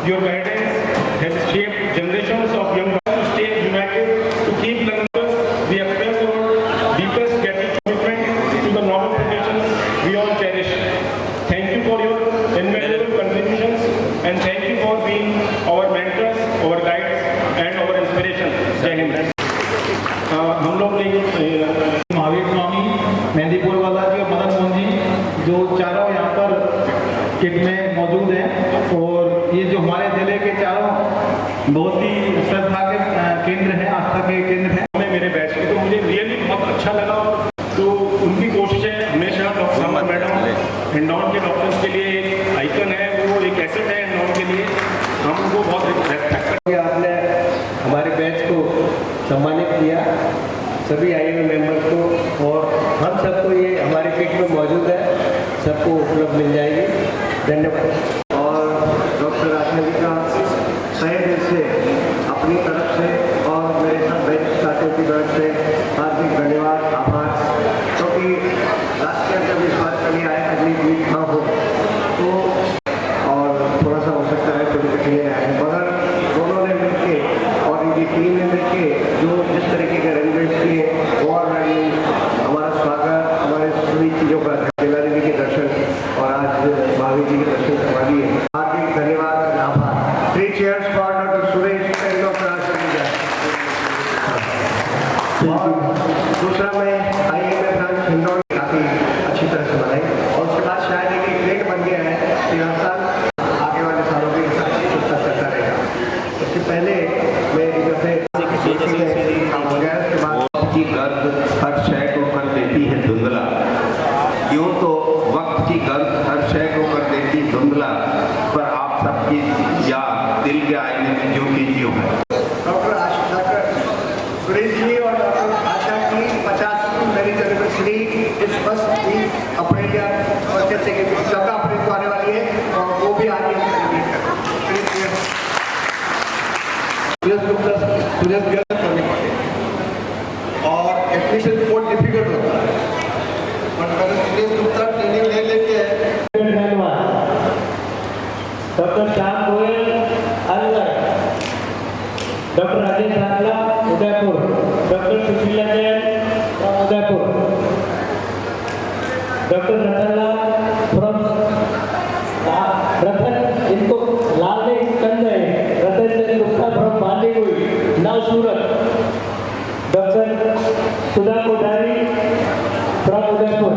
Your guidance has shaped generations of young people to stay united, to keep learning. We express our deepest gratitude to the noble traditions we all cherish. Thank you for your invaluable contributions and thank you for being our mentors, our guides and our inspiration. जय हिंद। हम लोग महावीर स्वामी, मेहंदीपुर वाला जी और मदन मोहन जी जो चारों यहाँ पर kit में मौजूद हैं और ये जो हमारे जिले के चारों बहुत ही श्रद्धा के केंद्र हैं, आस्था के केंद्र हैं। मैं मेरे बैच के तो मुझे रियली बहुत अच्छा लगा और तो उनकी कोशिशें हमेशा डॉक्टर सामर मैडम हिंडौन के डॉक्टर्स के लिए एक आइकन है, वो एक एसेट है हिंडौन के लिए, हम उनको बहुत रेस्पेक्ट करते हैं। आपने हमारे बैच को सम्मानित किया, सभी आईएमए मेंबर्स को, और हम सबको ये हमारे किट में मौजूद है, सबको उपलब्ध मिल जाएगी। धन्यवाद। और डॉक्टर राजन जी का सही दिल से अपनी तरफ से और मेरे सब बैच साथियों की तरफ से हार्दिक धन्यवाद, आभार, क्योंकि राष्ट्रीय जब इस बात के लिए आए अगली मीट ना हो तो और थोड़ा सा हो सकता है थोड़ी कठिनाई आए, मगर दोनों ने मिलके और इनकी टीम ने मिलके जो जिस तरीके के अरेंजमेंट किए और हमारा स्वागत, हमारे सभी चीज़ों का दिलारी जी के दर्शन और आज महावीर जी के दर्शन करवा दिए। हार्दिक धन्यवाद और आभार। 3 cheers for doctor Suresh and doctor Asha ji. और दूसरा मैं आईएमए ब्रांच हिंडौन काफ़ी अच्छी तरह से बनाई और उसके बाद शायद एक ग्रेड बन गया है कि हर साल आगे वाले सालों में चलता रहेगा। उसके पहले मैं जैसे की गर्द हर शय को कर देती है धुंधला, यूं तो वक्त की गर्द हर शय को कर देती धुंधला, पर आप सबकी याद दिल के आईने में ज्यों की ज्यों है। डॉक्टर सुरेश जी और डॉक्टर आशा की 50वीं मैरिज एनिवर्सरी इस वर्ष भी अप्रैल या जैसे कि 14 अप्रैल को आने वाली है और वो भी आज हम सेलिब्रेट करें। करने पड़े और एडमिशन बहुत डिफिकल्ट होता है, बट अगर सुरेश गुप्ता ट्रेनिंग ले लेते हैं। धन्यवाद। Doctor Shyam Goyal Alwar, doctor Rajesh Ratla Udaipur, doctor Sushila Jain Udaipur, doctor Ratanlal from Ratan, इनको लाल ने कंद है, Ratan Gupta from Bollywood now Surat, doctor Sudha Kothari from Udaipur,